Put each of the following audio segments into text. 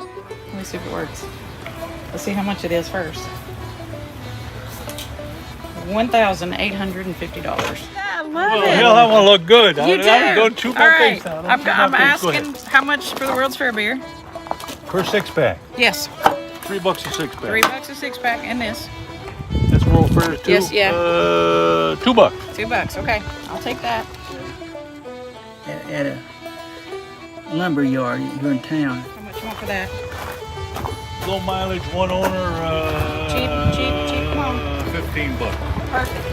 Let me see if it works. Let's see how much it is first. $1,850. I love it. Hell, that one look good. You do. I go two All right. things. I'm asking how much for the World's Fair beer? Per 6-pack. Yes. $3 a 6-pack. $3 a 6-pack, and this. That's World Fair too. Yes, yeah. $2. $2. Okay, I'll take that. At a lumber yard here in town. How much you want for that? Low mileage, one owner. Cheap. Come on. $15. Perfect.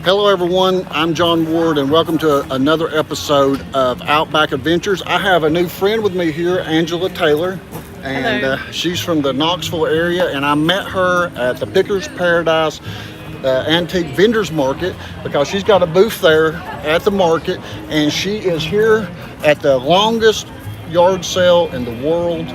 Hello everyone, I'm John Ward and welcome to another episode of Outback Adventures. I have a new friend with me here, Angela Taylor, and she's from the Knoxville area, and I met her at the Pickers Paradise Antique Vendors Market because she's got a booth there at the market, and she is here at the longest yard sale in the world.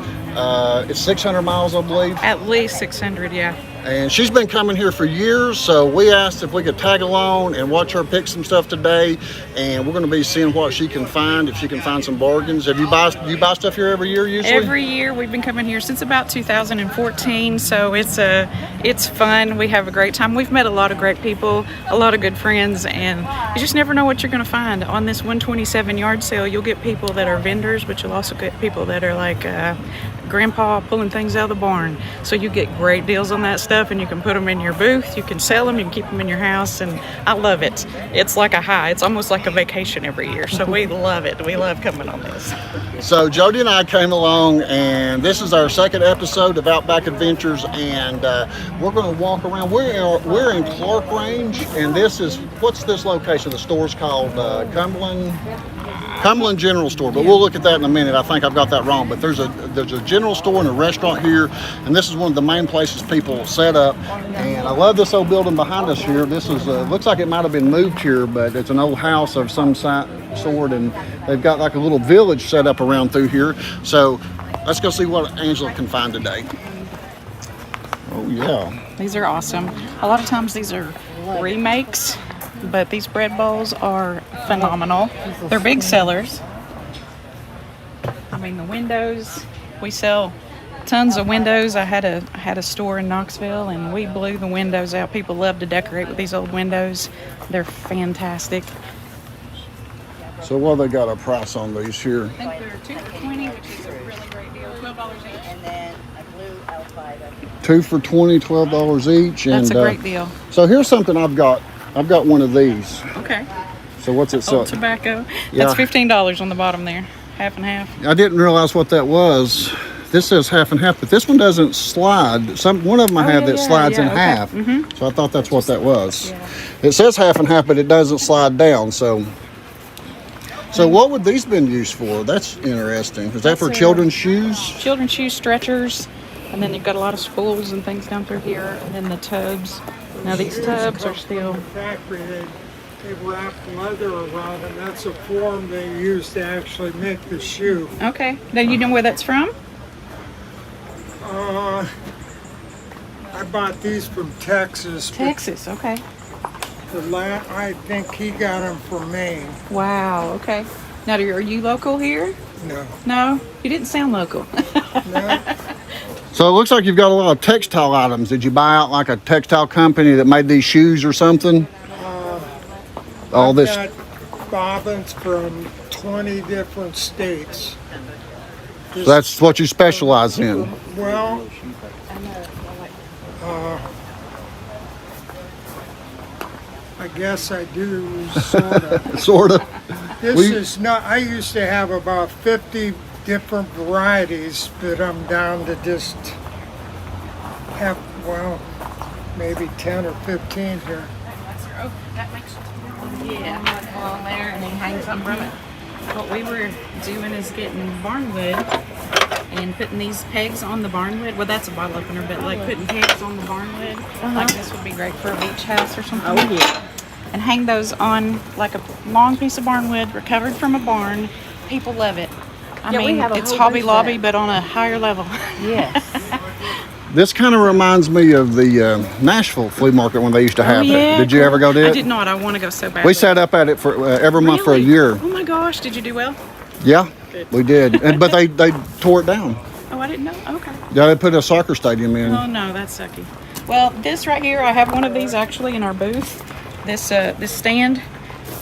It's 600 miles, I believe. At least 600, yeah. And she's been coming here for years, so we asked if we could tag along and watch her pick some stuff today. And we're going to be seeing what she can find, if she can find some bargains. Do you buy stuff here every year usually? Every year. We've been coming here since about 2014, so it's fun. We have a great time. We've met a lot of great people, a lot of good friends, and you just never know what you're going to find. On this 127 yard sale, you'll get people that are vendors, but you'll also get people that are like grandpa pulling things out of the barn. So you get great deals on that stuff, and you can put them in your booth, you can sell them, you can keep them in your house, and I love it. It's like a high. It's almost like a vacation every year, so we love it. We love coming on this. So Jody and I came along, and this is our second episode of Outback Adventures, and we're going to walk around. We're in Clarkrange, and what's this location? The store's called Cumberland General Store, but we'll look at that in a minute. I think I've got that wrong, but there's a general store and a restaurant here, and this is one of the main places people set up. And I love this old building behind us here. This is looks like it might have been moved here, but it's an old house of some sort, and they've got like a little village set up around through here. So let's go see what Angela can find today. Oh yeah, These are awesome. A lot of times these are remakes, but these bread bowls are phenomenal. They're big sellers. I mean, the windows, we sell tons of windows. I had a store in Knoxville, and we blew the windows out. People love to decorate with these old windows. They're fantastic. so what they got a price on these here? I think they're 2 for $20, which is a really great deal. $12 each. And then a blue L5. 2 for $20, $12 each. That's and a great deal. so here's something I've got one of these. Okay. So what's it Old sell? tobacco. Yeah. That's $15 on the bottom there. Half and half. I didn't realize what that was. This says half and half, but this one doesn't slide. One of them I have that slides in half. Mm-hmm. So I thought that's what that was. Yeah. It says half and half, but it doesn't slide down. So what would these been used for? That's interesting. Is that for children's shoes? Children's shoes, stretchers, and then you've got a lot of spools and things down through here, and then the tubs. Now these tubs are still... Factory, they wrap leather around, and that's a form they use to actually make the shoe. Okay. Now you know where that's from? I bought these from Texas. but Texas. Okay. I think he got them from Maine. Wow. Okay. Now, are you local here? No. No? You didn't sound local. No. So it looks like you've got a lot of textile items. Did you buy out like a textile company that made these shoes or something? I've got bobbins from 20 different states. So that's what you specialize in. Well, I guess I do, sort of. Sort of. This is not, I used to have about 50 different varieties, but I'm down to just have, well, maybe 10 or 15 here. That makes along there, and then hang some from it. What we were doing is getting barn wood and putting these pegs on the barn lid. Well, that's a bottle opener, but like putting pegs on the barn lid. Like this would be great for a beach house or something. Oh, yeah. And hang those on like a long piece of barn wood recovered from a barn. People love it. I Yeah, we mean, have a it's whole Hobby bunch of Lobby, that. but on a higher level. Yes. This kind of reminds me of the Nashville flea market when they used to have it. Did you ever go to it? I did not. I want to go so bad. We sat up at it for every month for a year. Oh my gosh, did you do well? Yeah, we did. But they tore it down. Oh, I didn't know. Okay. Yeah, they put a soccer stadium in. Oh no, that's sucky. Well, this right here, I have one of these actually in our booth. This stand,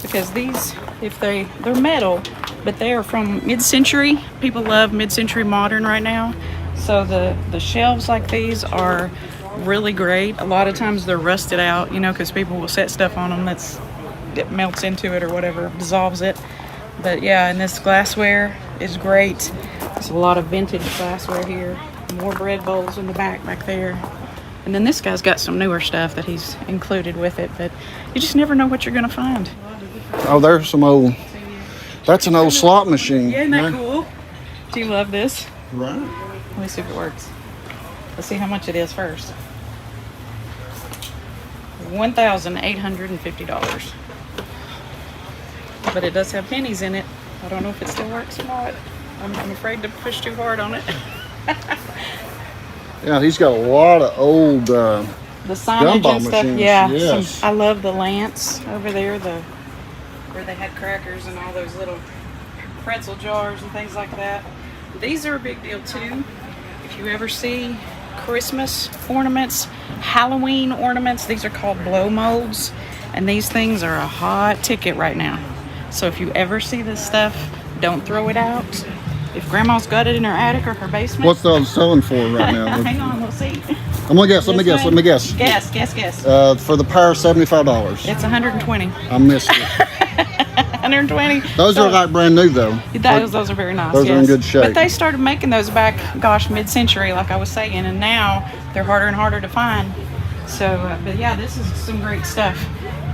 because these, they're metal, but they are from mid-century. People love mid-century modern right now. So the shelves like these are really great. A lot of times they're rusted out, you know, because people will set stuff on them that melts into it or whatever, dissolves it. But yeah, and this glassware is great. There's a lot of vintage glassware here. More bread bowls in the back there. And then this guy's got some newer stuff that he's included with it, but you just never know what you're gonna find. Oh, there's some old, that's an old slot machine. Yeah, isn't that cool? Do you love this? Right. Let me see if it works. Let's see how much it is first. $1,850. But it does have pennies in it. I don't know if it still works or not. I'm afraid to push too hard on it. Yeah, he's got a lot of old The signage gumball and stuff. machines. Yeah. Yes. I love the Lance over there, where they had crackers and all those little pretzel jars and things like that. These are a big deal too. If you ever see Christmas ornaments, Halloween ornaments, these are called blow molds, and these things are a hot ticket right now. So if you ever see this stuff, don't throw it out. If grandma's got it in her attic or her basement. What's those selling for right now? Hang on, we'll see. I'm gonna guess. Let me guess. Guess. For the pair, $75. It's 120. I missed it. 120. Those are like brand new though. Those are very nice. Those are in good shape. But they started making those back, mid-century, like I was saying, and now they're harder and harder to find. So, but yeah, this is some great stuff.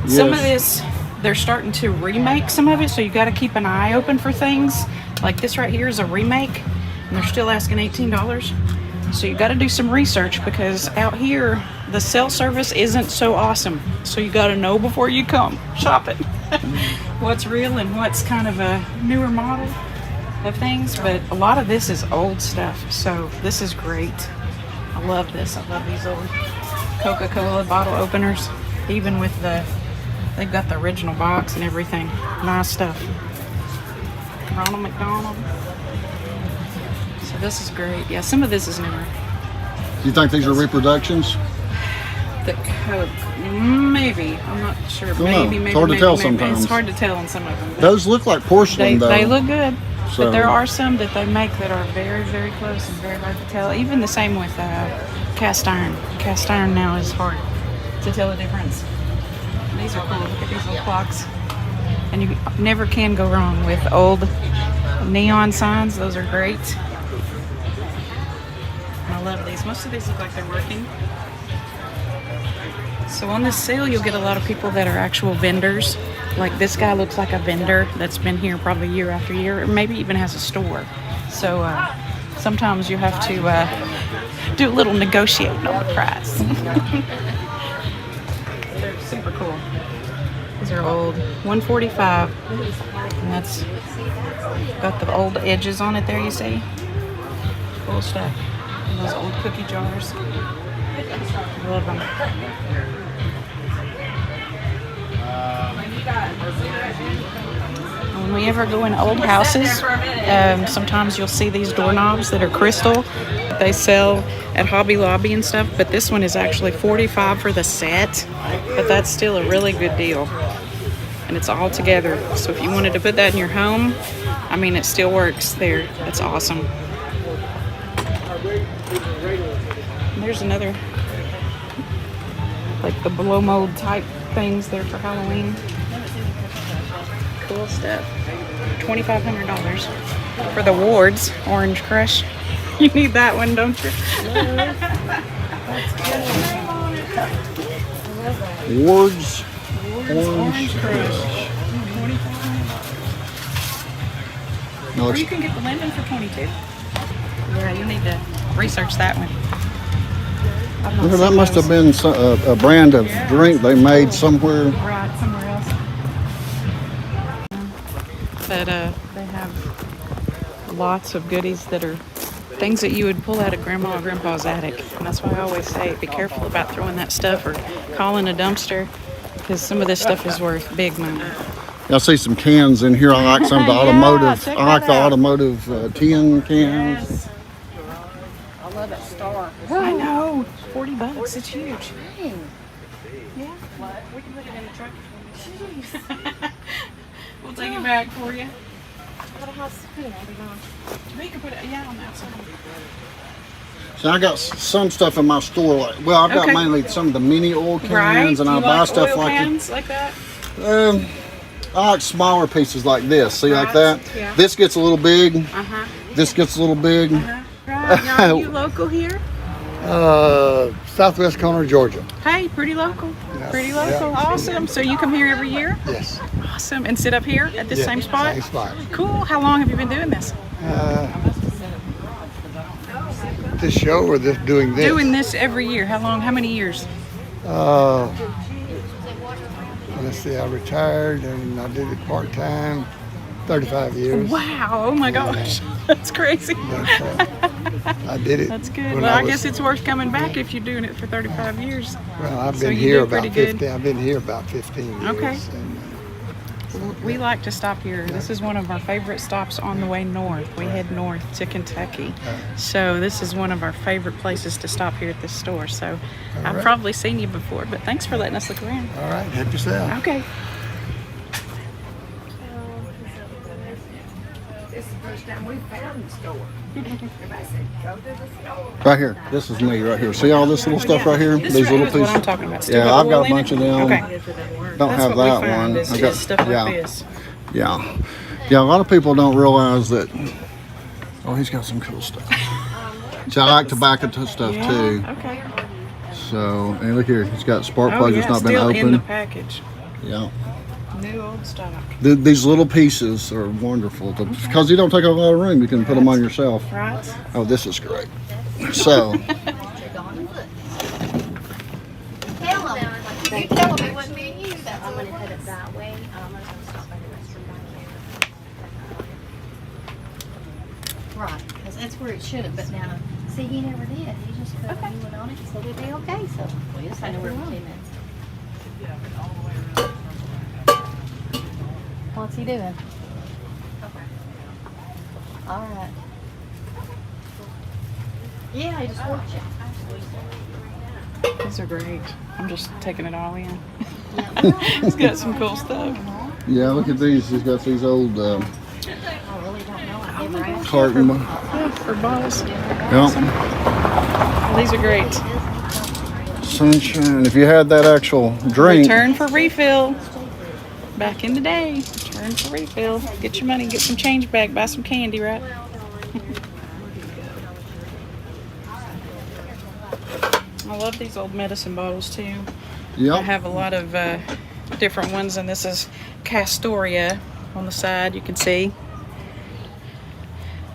Some of this, they're starting to remake some of it, so you got to keep an eye open for things. Like this right here is a remake, and they're still asking $18. So you got to do some research, because out here the cell service isn't so awesome. So you got to know before you come shopping what's real and what's kind of a newer model of things. But a lot of this is old stuff, so this is great. I love this. I love these old Coca-Cola bottle openers, even with they've got the original box and everything. Nice stuff. Ronald McDonald. So this is great. Yeah, some of this is newer. Do you think these are reproductions? The Coke, maybe. I'm not sure. Maybe. It's hard to tell maybe. sometimes. It's hard to tell on some of them. Those look like porcelain though. They look good, So- but there are some that they make that are very, very close and very hard to tell. Even the same with cast iron. Cast iron now is hard to tell the difference. These are cool. Look at these little clocks. And you never can go wrong with old neon signs. Those are great. I love these. Most of these look like they're working. So on this sale, you'll get a lot of people that are actual vendors. Like this guy looks like a vendor that's been here probably year after year, or maybe even has a store. So sometimes you have to do a little negotiating on the price. They're super cool. These are old, $145, and that's got the old edges on it there, you see? Cool stuff. And those old cookie jars. Love them. When we ever go in old houses, sometimes you'll see these doorknobs that are crystal. They sell at Hobby Lobby and stuff, but this one is actually $45 for the set, but that's still a really good deal. And it's all together. So if you wanted to put that in your home, I mean, it still works there. It's awesome. And there's another, like the blow mold type things there for Halloween. Cool stuff. $2,500 for the Ward's Orange Crush. You need that one, don't you? Ward's Orange Crush. $2,500. No, Or it's, you can get the Linden for $22. Yeah, you need to research that one. I've not Well, that seen must have those. been a brand of drink they made somewhere. Right, somewhere else. But they have lots of goodies that are things that you would pull out of Grandma or Grandpa's attic. And that's why I always say be careful about throwing that stuff or calling a dumpster, because some of this stuff is worth big money. I see some cans in here. I like some of the Yeah, automotive. check I like that the out. automotive tin cans. Yes. I love that star. I know. $40. It's huge. Dang. Yeah. We can put it in the truck. We'll take it back for you. We can put it, yeah, on the outside. So I got some stuff in my store. Like, well, I've got Okay. mainly some of the mini oil cans, Right? and I You buy like stuff oil like cans like that? I like smaller pieces like this. See, like Right, that. yeah. This gets a little big. Uh-huh. This gets a little big. Right. Now, are you local here? Southwest corner of Georgia. Hey, pretty local. Pretty local. Yeah. Awesome. So you come here every year? Yes. Awesome. And sit up here at this Yeah, same spot? Same spot. Cool. How long have you been doing this? This show or this doing this? Doing this every year. How long? How many years? Let's see, I retired and I did it part time, 35 years. Wow. Oh my gosh. That's crazy. But, I did it. That's good. when Well, I was- guess it's worth coming back if you're doing it for 35 years. Well, I've so been you here do about pretty good. 15. I've been here about 15 years. Okay. And, We like to stop here. This is one of our favorite stops on the way north. We head north to Kentucky. So this is one of our favorite places to stop here at this store. So I've right. probably seen you before, but thanks for letting us look around. all right, help yourself. Okay. This is the first time we found the store. Everybody said, go to the store. Right here. This is me right here. See all this little stuff right here? This These right little here is what I'm pieces. talking about. Still Yeah, I've got oil a in bunch it? of them. Okay. Don't That's have what that we found one. is I got just stuff like yeah, this. yeah, yeah. A lot of people don't realize that. Oh, he's got some cool stuff. See, I like tobacco stuff too. Okay. So, and look here, he's got spark Oh, plugs yeah, that's not been still in the opened. package. Yeah. New old stock. These little pieces are wonderful because you don't take up a lot of room. You can put them on yourself. Right? Oh, this is great. So, Tell them. You tell them it wasn't me and you. That I'm gonna head it that way. I'm gonna stop by the restroom right here. Right, because that's where it should have. But now, see, he never did. He just put a new one on it. So it'll be okay. So we just had to work 2 minutes. What's he doing? All right. Yeah, he just worked you. These are great. I'm just taking it all in. It's got some cool stuff. yeah, look at these. He's got these old I really don't know. I never asked. carton. Yeah, for bottles. Yeah, These are great. sunshine. If you had that actual drink, Return for refill. Back in the day, return for refill. Get your money, get some change back, buy some candy, right? I love these old medicine bottles too. I yep. have a lot of different ones, and this is Castoria on the side, you can see.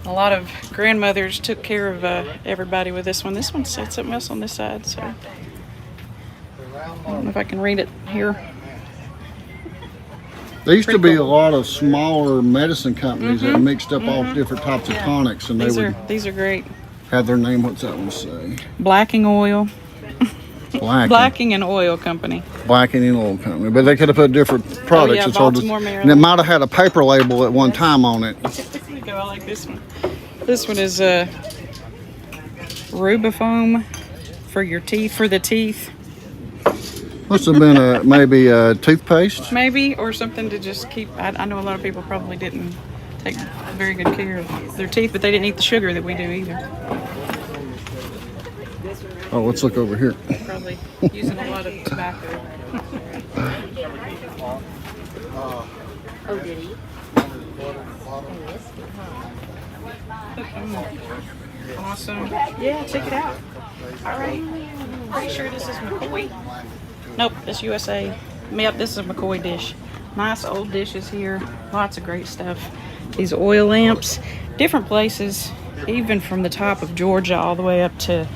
A lot of grandmothers took care of everybody with this one. This one said something else on this side, so I don't know if I can read it here. There used to Pretty be cool. a lot of smaller medicine companies that mixed up all different types of tonics, and These they are would these are great. have their name. What's that one say? Blacking Oil, Blacking. Blacking and Oil Company. Blacking and Oil Company, but they could have put different products. yeah, It's hard to, Baltimore, and it Maryland. might have had a paper label at one time on it. There you go. I like this one. This one is Rubifoam for your teeth, for the teeth, Must have been maybe a toothpaste. maybe, or something to just keep. I know a lot of people probably didn't take very good care of their teeth, but they didn't eat the sugar that we do either. Oh, let's look over here. Probably using a lot of tobacco. Oh, did he? Awesome. Yeah, check it out. All right. Pretty sure this is McCoy. Nope, that's USA. Yep, this is a McCoy dish. Nice old dishes here. Lots of great stuff. These oil lamps. Different places even from the top of Georgia all the way up to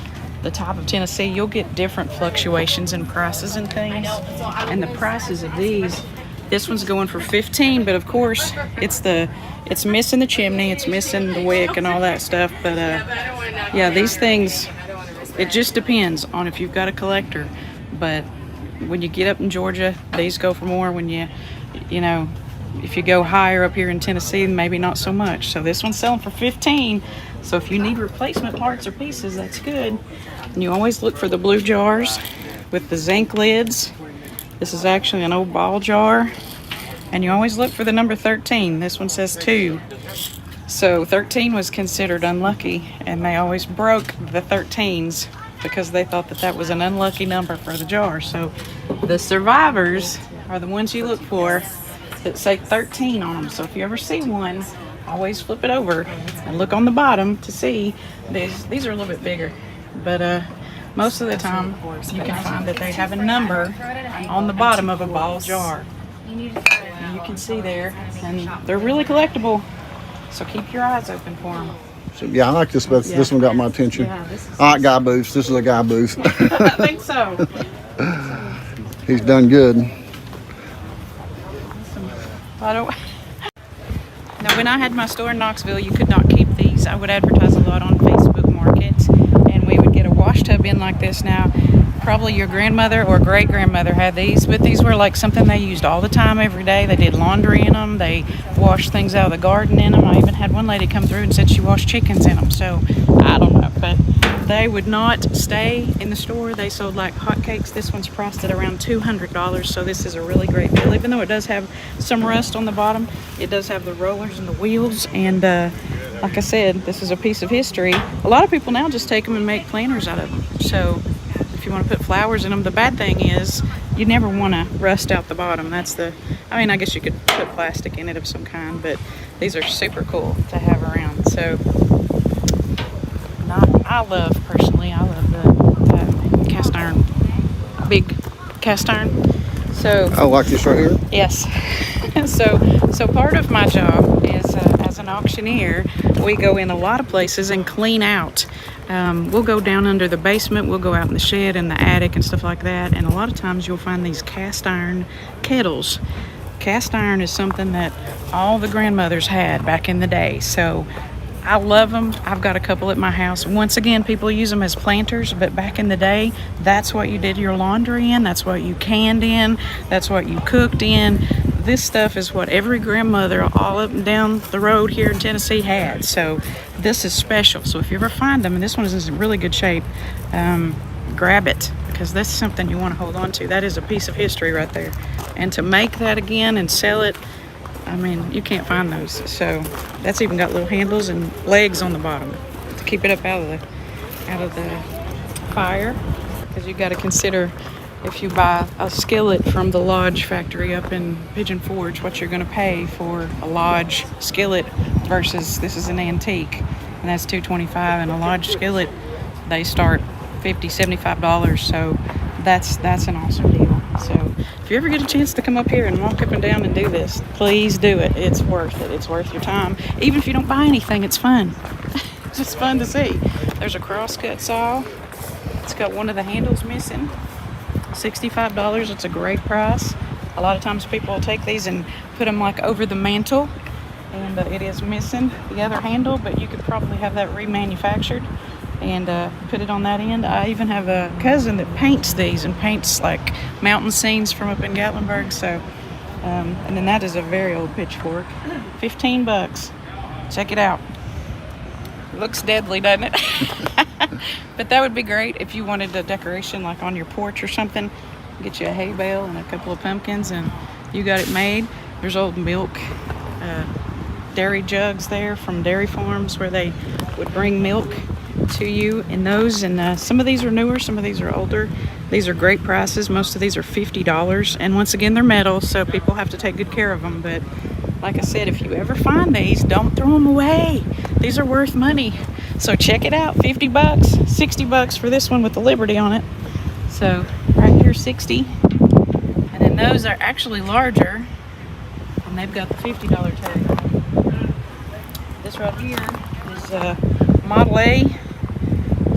the top of Tennessee, you'll get different fluctuations in prices and things. And the prices of these, this one's going for $15, but of course it's missing the chimney, it's missing the wick and all that stuff. But yeah, these things, it just depends on if you've got a collector. But when you get up in Georgia, these go for more. When you know, if you go higher up here in Tennessee, maybe not so much. So this one's selling for $15. So if you need replacement parts or pieces, that's good. And you always look for the blue jars with the zinc lids. This is actually an old ball jar. And you always look for the number 13. This one says 2. So 13 was considered unlucky, and they always broke the 13s because they thought that that was an unlucky number for the jar. So the survivors are the ones you look for that say 13 on them. So if you ever see one, always flip it over and look on the bottom to see. These are a little bit bigger, but most of the time you can find that they have a number on the bottom of a ball jar. And you can see there, and they're really collectible. So keep your eyes open for them. So, yeah, I like this, but this one got my attention. Yeah, this is I like guy booths. This is a guy booth. I think so. He's done good. Now, when I had my store in Knoxville, you could not keep these. I would advertise a lot on Facebook Markets, and we would get a wash tub in like this. Now, probably your grandmother or great-grandmother had these, but these were like something they used all the time, every day. They did laundry in them. They washed things out of the garden in them. I even had one lady come through and said she washed chickens in them. So, I don't know, but they would not stay in the store. They sold like hotcakes. This one's priced at around $200, so this is a really great deal. Even though it does have some rust on the bottom, it does have the rollers and the wheels, and like I said, this is a piece of history. A lot of people now just take them and make planters out of them. So if you want to put flowers in them, the bad thing is you never want to rust out the bottom. That's the, I mean, I guess you could put plastic in it of some kind, but these are super cool to have around. So I love the cast iron, big cast iron. So I like this right here. yes. So part of my job is as an auctioneer, we go in a lot of places and clean out. We'll go down under the basement, we'll go out in the shed and the attic and stuff like that, and a lot of times you'll find these cast iron kettles. Cast iron is something that all the grandmothers had back in the day, so I love them. I've got a couple at my house. Once again, people use them as planters, but back in the day, that's what you did your laundry in, that's what you canned in, that's what you cooked in. This stuff is what every grandmother all up and down the road here in Tennessee had. So this is special. So if you ever find them, and this one is in really good shape, grab it, because that's something you want to hold on to. That is a piece of history right there. And to make that again and sell it, I mean, you can't find those. So that's even got little handles and legs on the bottom to keep it up out of the fire, because you got to consider, if you buy a skillet from the Lodge factory up in Pigeon Forge, what you're going to pay for a Lodge skillet versus this is an antique, and that's $225, and a Lodge skillet, they start $50, $75, so that's an awesome deal. So if you ever get a chance to come up here and walk up and down and do this, please do it. It's worth it. It's worth your time. Even if you don't buy anything, it's fun. It's just fun to see. There's a crosscut saw. It's got one of the handles missing. $65. It's a great price. A lot of times people will take these and put them like over the mantle, and it is missing the other handle, but you could probably have that remanufactured and put it on that end. I even have a cousin that paints these and paints like mountain scenes from up in Gatlinburg. So and then that is a very old pitchfork. $15. Check it out. Looks deadly, doesn't it? But that would be great if you wanted a decoration like on your porch or something. Get you a hay bale and a couple of pumpkins and you got it made. There's old milk dairy jugs there from dairy farms where they would bring milk to you in those, and some of these are newer, some of these are older. These are great prices. Most of these are $50, and once again they're metal, so people have to take good care of them. But like I said, if you ever find these, don't throw them away. These are worth money, so check it out. $50, $60 for this one with the Liberty on it. So right here, $60, and then those are actually larger, and they've got the $50 tag. This right here is Model A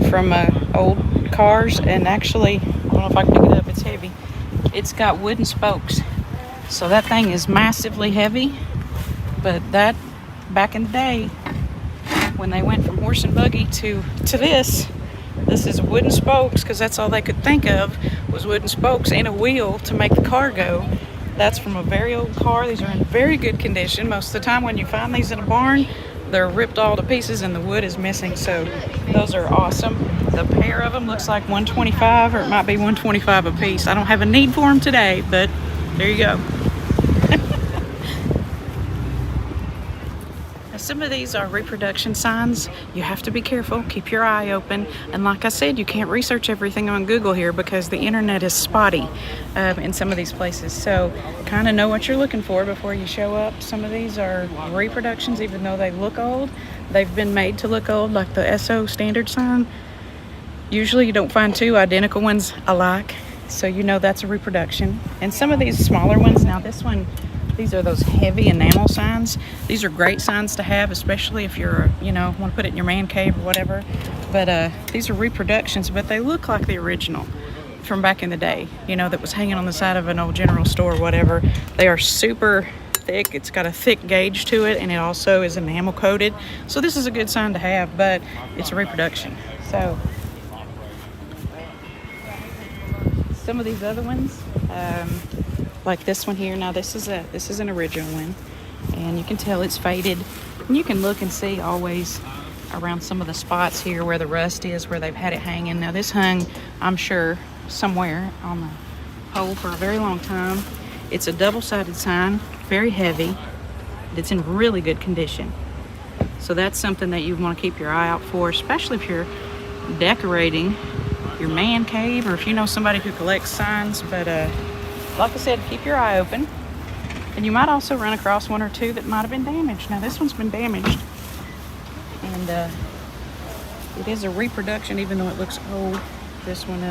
from old cars, and actually, I don't know if I can pick it up, it's heavy. It's got wooden spokes. So that thing is massively heavy, but that, back in the day, when they went from horse and buggy to this is wooden spokes, because that's all they could think of was wooden spokes and a wheel to make the car go. That's from a very old car. These are in very good condition. Most of the time when you find these in a barn, they're ripped all to pieces and the wood is missing, so those are awesome. The pair of them looks like $125, or it might be $125 a piece. I don't have a need for them today, but there you go. Some of these are reproduction signs. You have to be careful, keep your eye open, and like I said, you can't research everything on Google here because the internet is spotty in some of these places, so kind of know what you're looking for before you show up. Some of these are reproductions, even though they look old. They've been made to look old, like the SO standard sign. Usually you don't find two identical ones alike, so you know that's a reproduction. And some of these smaller ones, now this one, these are those heavy enamel signs. These are great signs to have, especially if you're, you know, want to put it in your man cave or whatever. But these are reproductions, but they look like the original from back in the day, you know, that was hanging on the side of an old general store or whatever. They are super thick. It's got a thick gauge to it, and it also is enamel coated. So this is a good sign to have, but it's a reproduction. So some of these other ones, like this one here. Now this is an original one, and you can tell it's faded, and you can look and see always around some of the spots here where the rust is, where they've had it hanging. Now this hung, I'm sure, somewhere on the pole for a very long time. It's a double-sided sign, very heavy. It's in really good condition, so that's something that you want to keep your eye out for, especially if you're decorating your man cave or if you know somebody who collects signs. But like I said, keep your eye open, and you might also run across one or two that might have been damaged. Now this one's been damaged, and it is a reproduction, even though it looks old. This one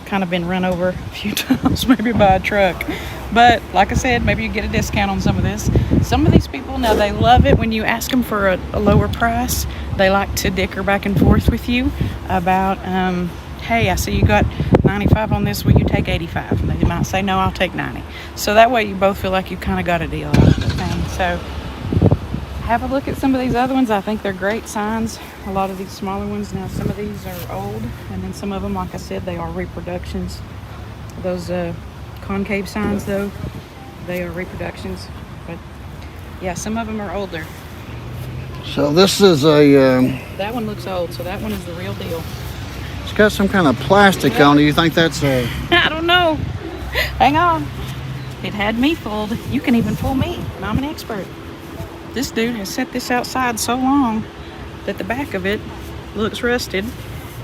kind of been run over a few times, maybe by a truck. But like I said, maybe you get a discount on some of this. Some of these people, now they love it when you ask them for a lower price. They like to dicker back and forth with you about, hey, I see you got 95 on this, will you take 85? And they might say, no, I'll take 90. So that way you both feel like you've kind of got a deal out of the thing. So have a look at some of these other ones. I think they're great signs. A lot of these smaller ones. Now some of these are old, and then some of them, like I said, they are reproductions. Those concave signs, though, they are reproductions. But yeah, some of them are older. So this is a... That one looks old, so that one is the real deal. It's got some kind of plastic on it. You think that's a... I don't know. Hang on. It had me fooled. You can even fool me, and I'm an expert. This dude has set this outside so long that the back of it looks rusted,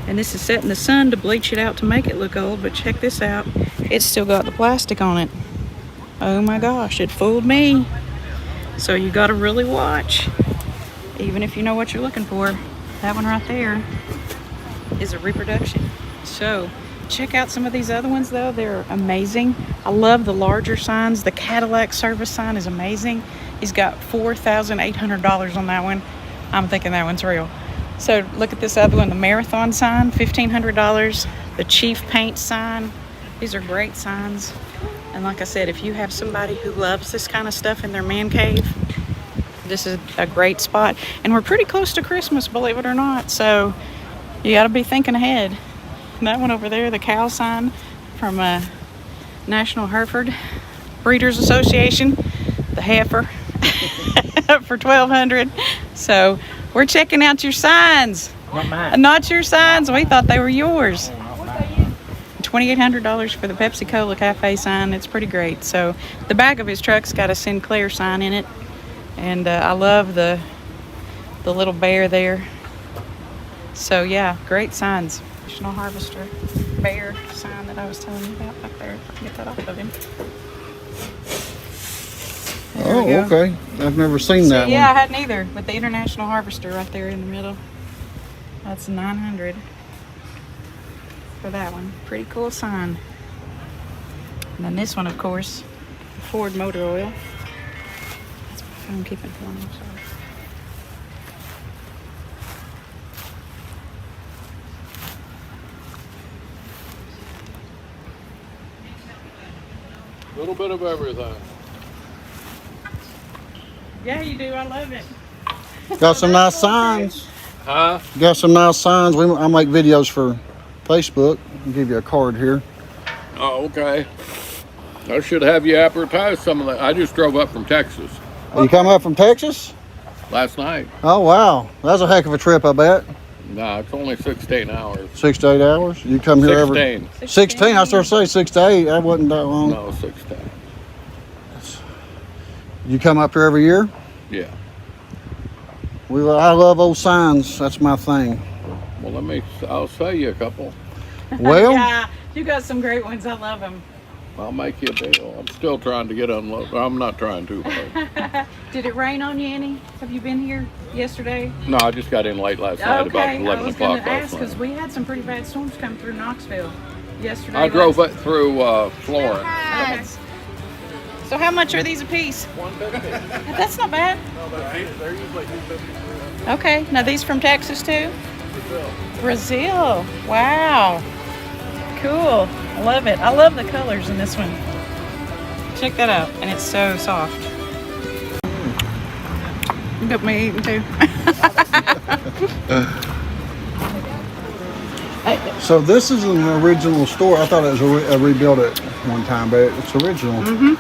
and this is set in the sun to bleach it out to make it look old. But check this out. It's still got the plastic on it. Oh my gosh, it fooled me. So you got to really watch, even if you know what you're looking for. That one right there is a reproduction. So check out some of these other ones, though. They're amazing. I love the larger signs. The Cadillac service sign is amazing. He's got $4,800 on that one. I'm thinking that one's real. So look at this other one, the Marathon sign, $1,500. The Chief Paint sign. These are great signs. And like I said, if you have somebody who loves this kind of stuff in their man cave, this is a great spot. And we're pretty close to Christmas, believe it or not. So you got to be thinking ahead. And that one over there, the cow sign from National Hereford Breeders Association, the heifer for $1,200. So we're checking out your signs. Not mine. Not your signs. We thought they were yours. $2,800 for the Pepsi Cola Cafe sign. It's pretty great. So the back of his truck's got a Sinclair sign in it, and I love the little bear there. So yeah, great signs. National Harvester bear sign that I was telling you about back there. If I can get that off of him. Oh, okay. I've never seen that Yeah, I one. hadn't either. But the International Harvester right there in the middle. That's $900 for that one. Pretty cool sign. And then this one, of course, Ford Motor Oil. That's my phone keeping going. I'm sorry. little bit of everything. Yeah, you do. I love it. Got some nice signs. Huh? Got some nice signs. I make videos for Facebook. I'll give you a card here. Oh, okay. I should have you advertise some of that. I just drove up from Texas You come up from Texas? last night. Oh, wow. That's a heck of a trip, I bet. No, it's only 16 hours. 6 to 8 hours? You come here 16. 16? I started to say 6 to 8. That wasn't that long. No, 16. You come up here every year? Yeah. I love old signs. That's my thing. Well, I'll sell you a couple. Well, Yeah, you got some great ones. I love them. I'll make you a deal. I'm still trying to get unloaded. I'm not trying too hard. Did it rain on you any? Have you been here yesterday? No, I just got in late last night, about Okay, 11 I was going o'clock to last ask because night. we had some pretty bad storms come through Knoxville yesterday. I drove it through Florence. Okay. So how much are these a piece? $150. That's not bad. They're usually $250. Okay, now these from Texas too? Brazil. Wow. Cool. I love it. I love the colors in this one. Check that out. And it's so soft. You got me eating too. so this is an original store. I thought it was a rebuilt at one time, but it's original. Mm-hmm.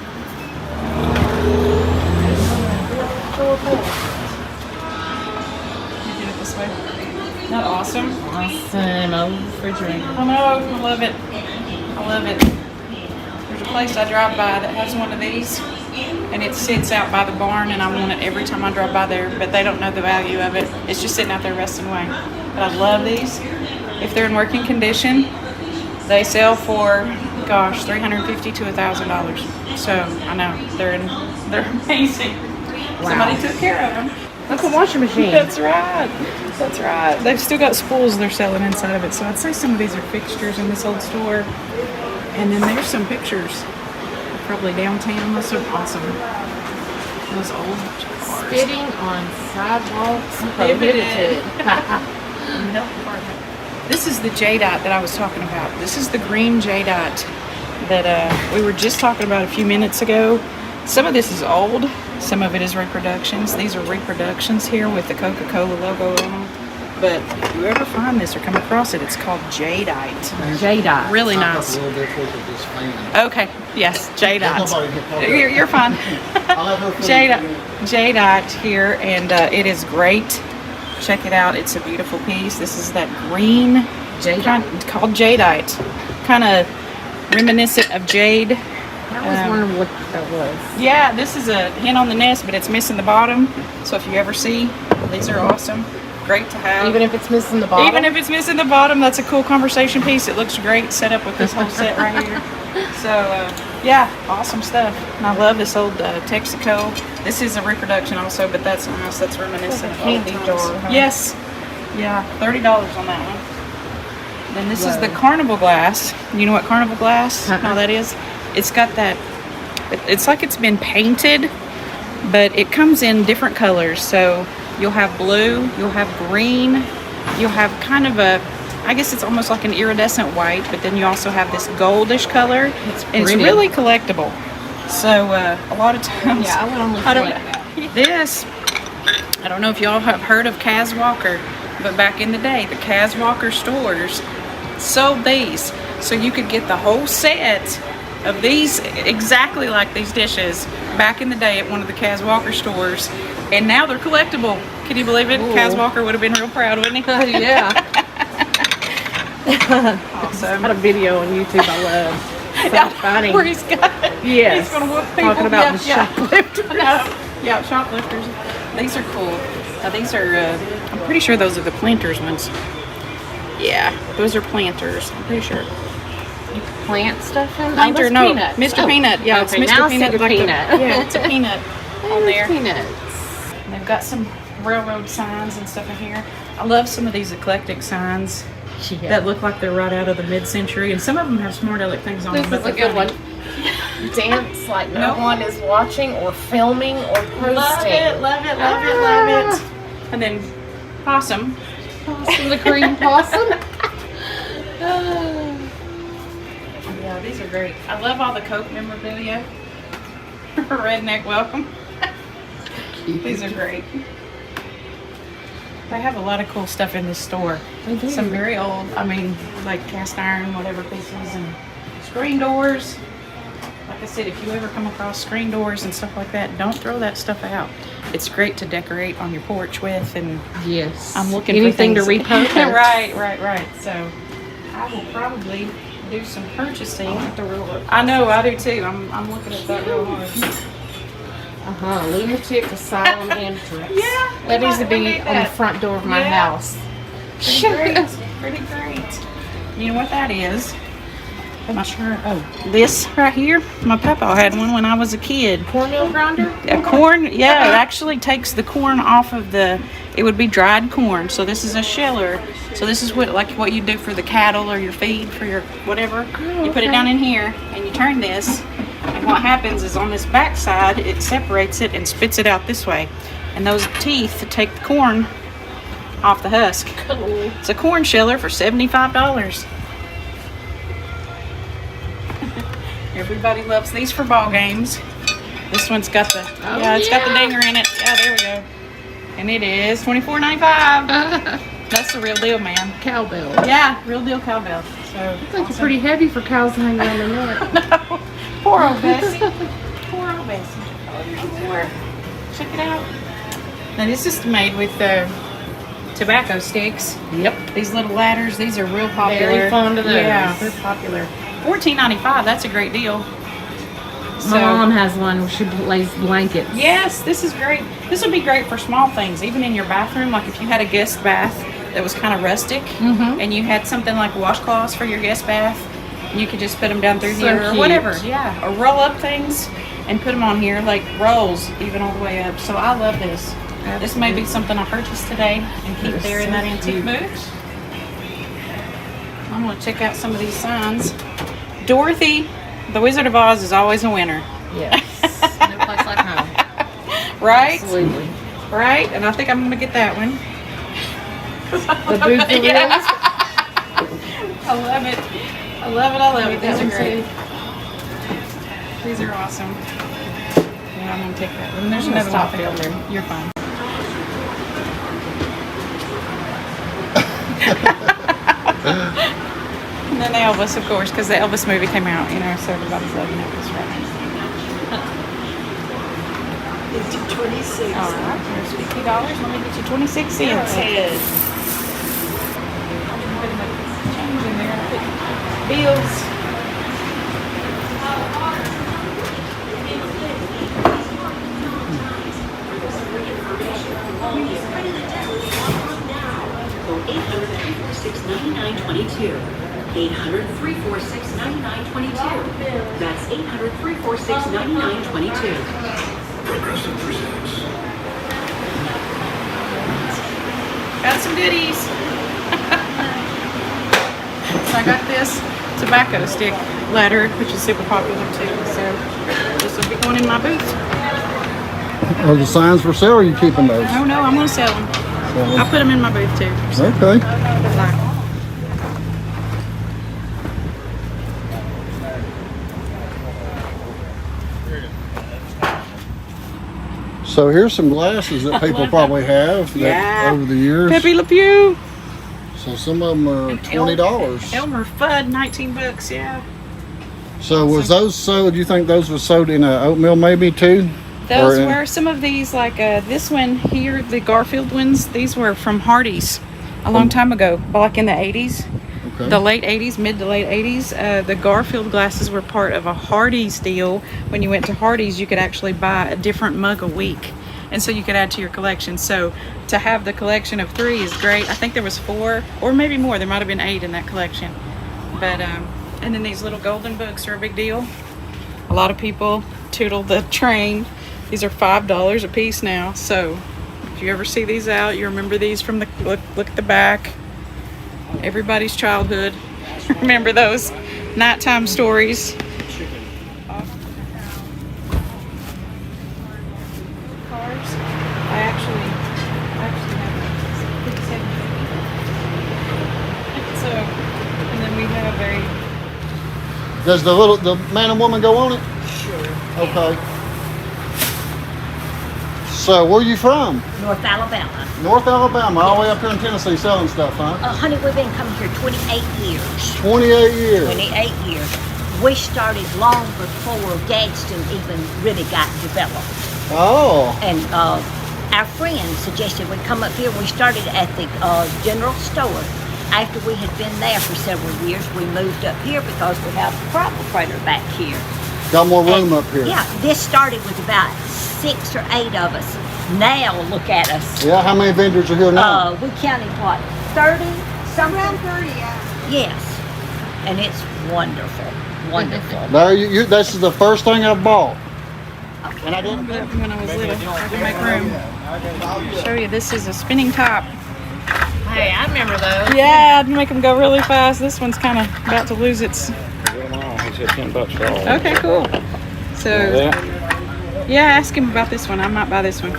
You get it this way. Isn't that awesome? Awesome. Old refrigerator. I know. I love it. I love it. There's a place I drive by that has one of these, and it sits out by the barn, and I want it every time I drive by there, but they don't know the value of it. It's just sitting out there rusting away. But I love these. If they're in working condition, they sell for, gosh, $350 to $1,000. So I know they're amazing. Wow. Somebody took care of them. Like a washing machine. That's right. That's right. They've still got spools they're selling inside of it. So I'd say some of these are fixtures in this old store. And then there's some pictures. Probably downtown. Those are awesome. Those old cars. Spitting on sidewalks Prohibited. prohibited. This is the jadeite that I was talking about. This is the green jadeite that we were just talking about a few minutes ago. Some of this is old. Some of it is reproductions. These are reproductions here with the Coca-Cola logo on them. But if you ever find this or come across it, it's called jadeite. Jadeite. Really nice. Okay. Yes, jadeite. You're fine. Jadeite here, and it is great. Check it out. It's a beautiful piece. This is that green Jadeite. called jadeite, kind of reminiscent of jade. I was wondering what that was. Yeah, this is a hen on the nest, but it's missing the bottom. So if you ever see, these are awesome. Great to have. Even if it's missing the bottom? Even if it's missing the bottom, that's a cool conversation piece. It looks great set up with this whole set right here. So, yeah, awesome stuff. And I love this old Texaco. This is a reproduction also, but that's nice. That's reminiscent of old candy times. jar, huh? Yes. Yeah, $30 on that one. Then this is the carnival glass. You know what carnival glass? How that is? It's got that, it's like it's been painted, but it comes in different colors. So you'll have blue, you'll have green, you'll have kind of a, I guess it's almost like an iridescent white, but then you also have this goldish color. And it's really collectible. So a lot of times, Yeah, I would almost I don't like that. This, I don't know if y'all have heard of Kaz Walker, but back in the day, the Kaz Walker stores sold these. So you could get the whole set of these exactly like these dishes back in the day at one of the Kaz Walker stores, and now they're collectible. Can you believe it? Ooh. Kaz Walker would have been real proud, wouldn't he? Yeah. Awesome. I had a video on YouTube I love. Yeah, Fighting. where he's got it. Yes. He's gonna whoop people. Talking about the shoplifters. Yeah, shoplifters. These are cool. These are, I'm pretty sure those are the planters ones. Yeah, those are planters. I'm pretty sure. Plant stuff in? Planter, that's no, peanuts. Mr. Oh, Peanut. Yeah, okay, it's now Mr. I see Peanut. the Like peanut. Yeah, it's a peanut on there. Peanuts. And they've got some railroad signs and stuff in here. I love some of these eclectic signs that look like they're right out of the mid-century, and some of them have smart aleck things on This them. is a good one. Dance like no one is watching or filming or posting. Love it, love it, love it, love it. And then possum. Possum, the green possum. Yeah, Yeah, these are great. I love all the Coke memorabilia. Redneck welcome. These are great. They have a lot of cool stuff in this store. Some very old, I mean, like cast iron, whatever pieces, and screen doors. Like I said, if you ever come across screen doors and stuff like that, don't throw that stuff out. It's great to decorate on your porch with, and yes, I'm looking anything for things. to repurpose. Right. So I will probably do some purchasing. I know, I do too. I'm looking at that real hard. Lunatic asylum entrance. Yeah, That needs to we be need on that. the front door of my house. Pretty great. You know what that is? I'm sure. Oh, this right here. My papa had one when I was a kid. Cornmeal grinder? A corn, yeah, it actually takes the corn off of the, it would be dried corn. So this is a sheller. So this is what you do for the cattle or your feed for your whatever. You put it down in here and you turn this. And what happens is on this back side, it separates it and spits it out this way. And those teeth take the corn off the husk. Cool. It's a corn sheller for $75. Everybody loves these for ball games. This one's got the, it's got the dinger in it. Yeah, there we go. And it is $24.95. That's the real deal, man. Cowbell. Yeah, real deal cowbell. So I think it's pretty heavy for cows to hang around their neck. No. Poor old Bessie. Poor old Bessie. Check it out. Now this is made with tobacco sticks. Yep. These little ladders, these are real popular. Very fond of those. Yeah, they're popular. $14.95, that's a great deal. My mom has one where she lays blankets. Yes, this is great. This would be great for small things, even in your bathroom. Like if you had a guest bath that was kind of rustic, and you had something like washcloths for your guest bath, you could just put them down through here or whatever. Yeah, or roll up things and put them on here, like rolls, even all the way up. So I love this. Absolutely. This may be something I purchased today and keep there in that antique booth. I'm going to check out some of these signs. Dorothy, the Wizard of Oz is always a winner. Yes. No place like home. Right? Absolutely. Right? And I think I'm going to get that one. The booth. Yeah. I love it. I love it. These are great. These are awesome. Yeah, I'm going to take that one. There's another one down there. You're fine. And then Elvis, of course, because the Elvis movie came out, so everybody's loving Elvis right now. It's 26. All right, here's $50. Let me get you 26 cents. Yes. Change in there. Put bills. That's 800-346-9922. Progressive presents. Got some goodies. So I got this tobacco stick ladder, which is super popular too. So this will be going in my booth. Are the signs for sale, or are you keeping those? Oh no, I'm going to sell them. I'll put them in my booth too. So. Okay. So here's some glasses that people probably have over the years. Pepe Le Pew. So some of them are $20. Elmer Fudd, 19 bucks. Yeah. So was those sold? You think those were sold in oatmeal maybe too? Those were some of these, like this one here, the Garfield ones. These were from Hardee's a long time ago, like in the 80s. Okay. The late 80s, mid to late 80s. The Garfield glasses were part of a Hardee's deal. When you went to Hardee's, you could actually buy a different mug a week. And so you could add to your collection. So to have the collection of 3 is great. I think there was 4 or maybe more. There might have been 8 in that collection. But, and then these little golden books are a big deal. A lot of people tootle the train. These are $5 a piece now. So if you ever see these out, you remember these from the, look at the back. Everybody's childhood. Remember those nighttime stories. Cars. I actually have 57. So, and then we have Does the man and woman go on it? Sure. Okay. So where are you from? North Alabama. North Alabama, all the way up here in Tennessee selling stuff, huh? Honey, we've been coming here 28 years. 28 years. 28 years. We started long before Gadsden even really got developed. Oh. And our friends suggested we come up here. We started at the general store. After we had been there for several years, we moved up here because we have the crop trailer back here. Got more room up here. Yeah, this started with about 6 or 8 of us. Now look at us. Yeah, how many vendors are here now? We counted what, 30? Something? Around 30, yeah. Yes, and it's wonderful, wonderful. There, this is the first thing I've bought. And I didn't. When I was little, I could make room. I'll show you, this is a spinning top. Hey, I remember those. Yeah, I'd make them go really fast. This one's kind of about to lose its. He said $10 for all. Okay, cool. So, yeah, ask him about this one. I might buy this one.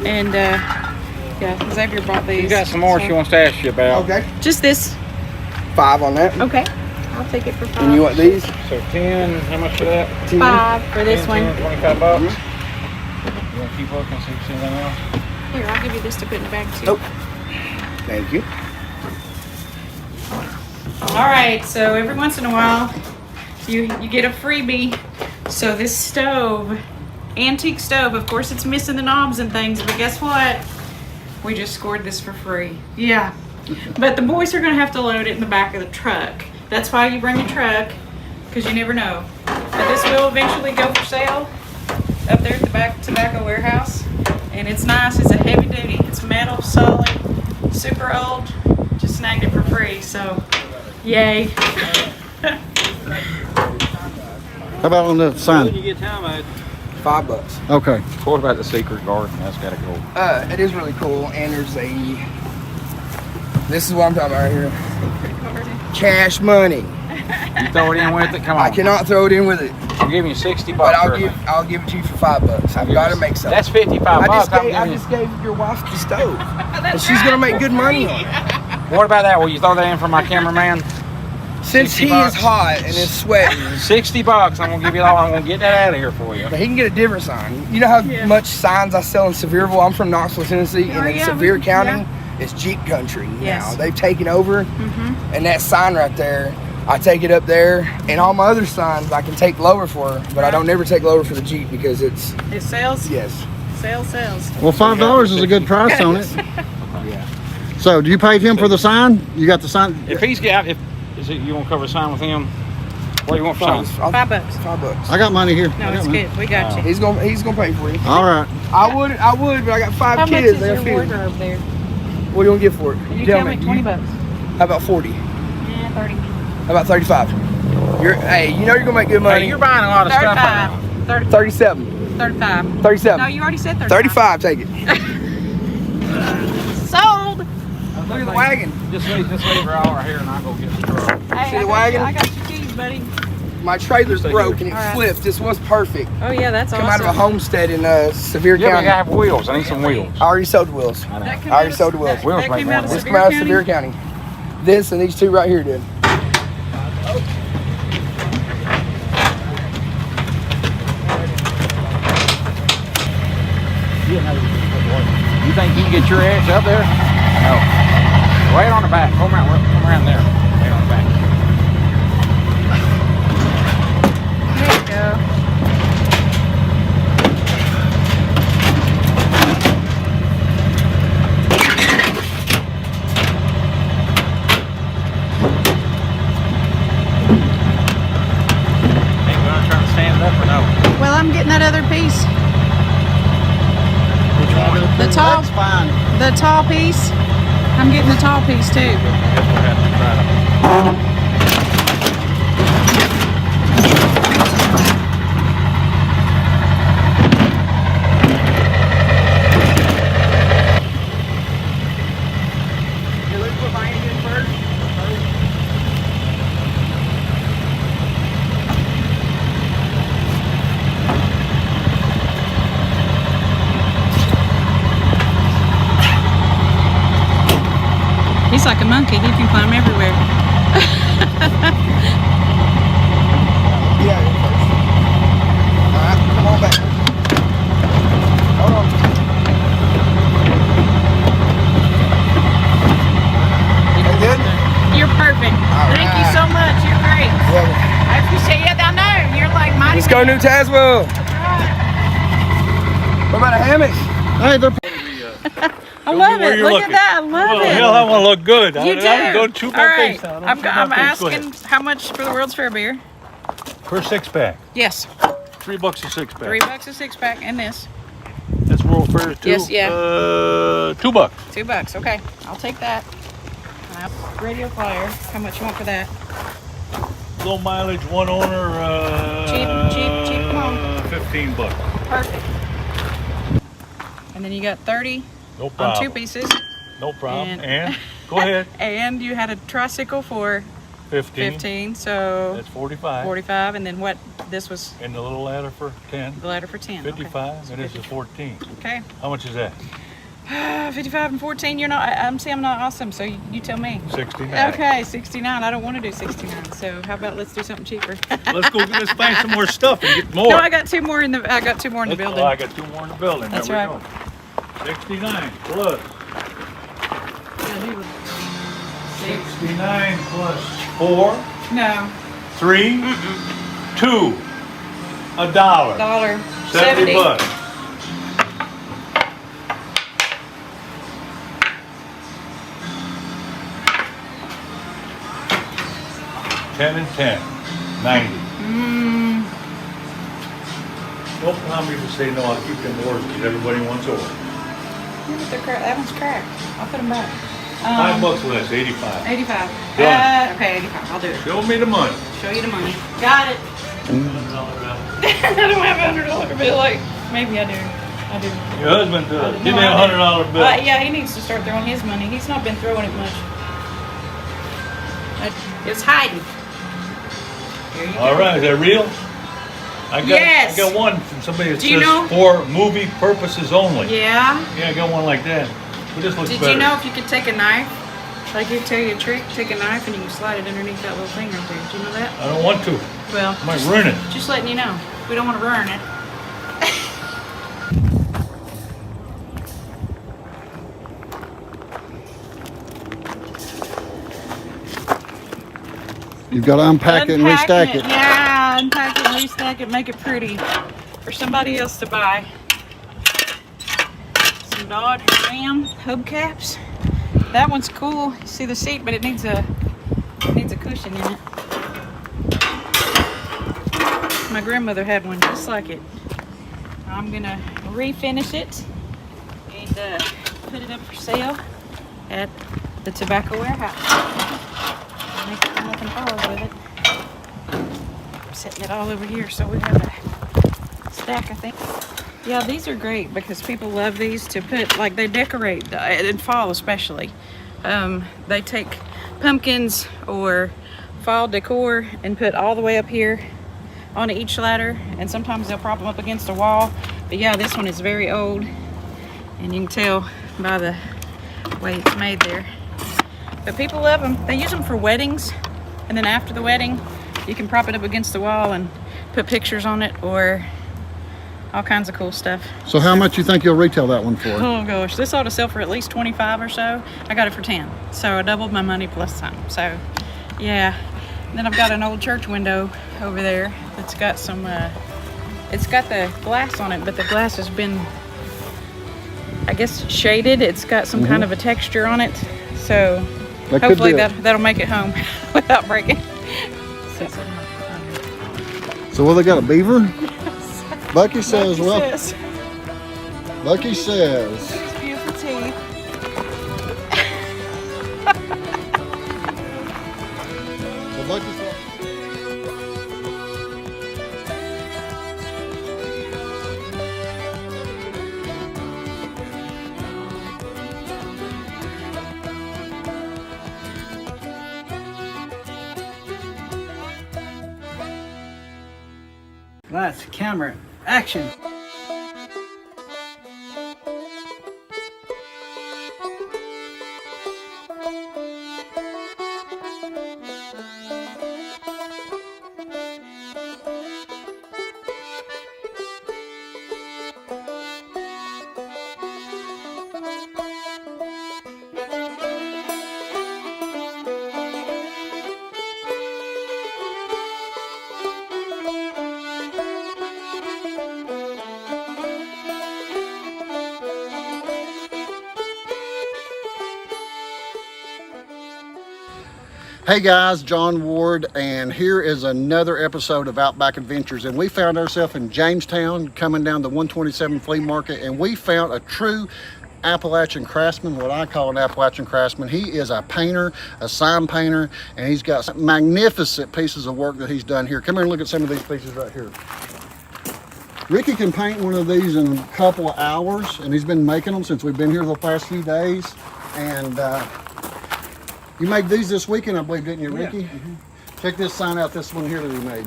And, yeah, Xavier bought these. You got some more she wants to ask you about. Okay. Just this. 5 on that. Okay. I'll take it for 5. And you want these? So 10, how much for that? 10. 5 for this 10, one. 25 bucks. You want to keep looking, see if there's anything else? Here, I'll give you this to put in the bag too. Nope. Thank you. All right, so every once in a while, you get a freebie. So this stove, antique stove, of course it's missing the knobs and things, but guess what? We just scored this for free. Yeah, but the boys are gonna have to load it in the back of the truck. That's why you bring a truck, because you never know. But this will eventually go for sale up there at the back tobacco warehouse. And it's nice, it's a heavy duty. It's metal, solid, super old. Just snagged it for free, so yay. How about on the sign? You get time, mate. $5. Okay. What about the secret garden? That's got to go. It is really cool, and there's this is what I'm talking about right here. Cash money. You throw it in with it? Come on. I cannot throw it in with it. I'm giving you 60 bucks. But for I'll give it to you for $5. I've got to make something. That's 55 bucks. I just gave your wife the stove. And she's gonna make good money on it. What about that? Will you throw that in for my cameraman? Since he bucks. is hot and is sweating, 60 bucks. I'm gonna give you all. I'm gonna get that out of here for you. but he can get a different sign. You know how much signs I sell in Sevierville? I'm from Knoxville, Tennessee, and in Sevier County, it's Jeep country now. They've taken over, and that sign right there, I take it up there, and all my other signs I can take lower for, but I don't never take lower for the Jeep because it sells? Yes. Sales. Well, $5 is a good price on it. Yeah. So, do you pay him for the sign? You got the sign? If he's got, you want to cover a sign with him? What do you want for sign? $5. $5. I got money here. No, it's good. We got you. He's gonna pay for it. All right. I would, but I got 5 How much kids. is They're your feeding. wardrobe there? What do you want to get for it? You tell me. $20. How about 40? Yeah, 30. How about 35? Hey, you know you're gonna make good money. Hey, you're buying a lot of stuff right now. 37. 35. 37. No, you already said 35, 35. take it. Sold. Look at the wagon. Just leave her all right here and I'll go get the truck. Hey, See the wagon? I got your keys, buddy. My trailer's broke and it All right. flipped. This was perfect. Oh yeah, that's Come awesome. out of a homestead in Sevier Yeah, but County. I gotta have wheels. I need some wheels. I already sold the wheels. I know. I already sold the wheels. Wheels That make came more out of money. This come out of Sevier County? County. This and these two right here did. You think you can get your ass up there? No. Right on the back. Come around there. Right on the back. There you go. Ain't gonna try to stand up or no? Well, I'm getting that other piece. The tall, That's fine. the tall piece. I'm getting the tall piece too. I guess we'll have to try to. He's like a monkey. He can climb everywhere. Get out here first. Alright, come on back. Hold on. You good? You're perfect. Thank you so much. You're great. Well, I appreciate you down there. You're like mighty. let's go New Tazewell. What about a hammock? Hey, they're I love it. Look at that. I love it. Hell, I want to look good. You do. Don't chew my All right. face out. I'm asking how much for the World's Fair beer? Per 6-pack. Yes. $3 a 6-pack. $3 a 6-pack, and this. That's World Fair too. Yes, yeah. $2. $2. Okay, I'll take that. Radio flyer. How much you want for that? Low mileage, one owner. Cheap. Come on. $15. Perfect. And then you got 30 No on problem. 2 pieces. No problem. And- And go ahead. And you had a tricycle for 15, so That's 45. 45. And then what? This was And the little ladder for 10. the ladder for 10. 55. And this is 14. Okay. How much is that? 55 and 14. You're not. I'm saying I'm not awesome. So you tell me. 69. Okay, 69. I don't want to do 69. So how about let's do something cheaper? Let's find some more stuff and get more. No, I got 2 more in the. I got 2 more in the building. Oh, I got 2 more in the building. That's there we right. go. 69 plus. 69 plus 4, No. 3, 2, $1. $70. $10 and 10, 90. Don't tell me to say no. I'll keep them orders because everybody wants orders. That one's cracked. I'll put them back. $5 less, 85. 85. Done. Okay, 85. I'll do it. Show me the money. Show you the money. Got it. I don't have $100 bill. Like maybe I do. I do. Your husband does. Give me No, I do. $100 bill. Yeah, he needs to start throwing his money. He's not been throwing it much. It's hiding. Here you All go. right, is that real? Yes. I got one from somebody that Do you says know- for movie purposes only. Yeah. Yeah, I got one like that. But this looks Did better. you know if you could take a knife, like you tell you a trick, take a knife and you can slide it underneath that little thing right there. Did you know that? I don't want to. Well, I might ruin it. just letting you know. We don't want to ruin it. You've got to unpack it and restack it. Yeah, unpack it, restack it, make it pretty for somebody else to buy. Some Dodge Ram hubcaps. That one's cool. You see the seat, but it needs a cushion in it. My grandmother had one just like it. I'm gonna refinish it and put it up for sale at the tobacco warehouse. Make it come up and follow with it. I'm setting it all over here so we have a stack, I think. Yeah, these are great because people love these to put, like they decorate in fall especially. They take pumpkins or fall decor and put all the way up here on each ladder, and sometimes they'll prop them up against a wall. But yeah, this one is very old and you can tell by the way it's made there. But people love them. They use them for weddings, and then after the wedding you can prop it up against the wall and put pictures on it or all kinds of cool stuff. So how much you think you'll retail that one for? Oh gosh, this ought to sell for at least 25 or so. I got it for 10, so I doubled my money plus some. So yeah. And then I've got an old church window over there that's got some it's got the glass on it, but the glass has been, I guess, shaded. It's got some kind of a texture on it, so That could hopefully be it. that'll make it home without breaking. So what, they got a beaver? Bucky says, Bucky well, says, Bucky says. "These beautiful teeth." Well, Bucky says. Lights, camera, action. Hey guys, John Ward, and here is another episode of Outback Adventures. And we found ourselves in Jamestown, coming down the 127 flea market, and we found a true Appalachian craftsman, what I call an Appalachian craftsman. He is a painter, a sign painter, and he's got some magnificent pieces of work that he's done here. Come here and look at some of these pieces right here. Ricky can paint one of these in a couple of hours, and he's been making them since we've been here the past few days. And you made these this weekend, I believe, didn't you, Ricky? Yeah. Check this sign out, this one here that he made.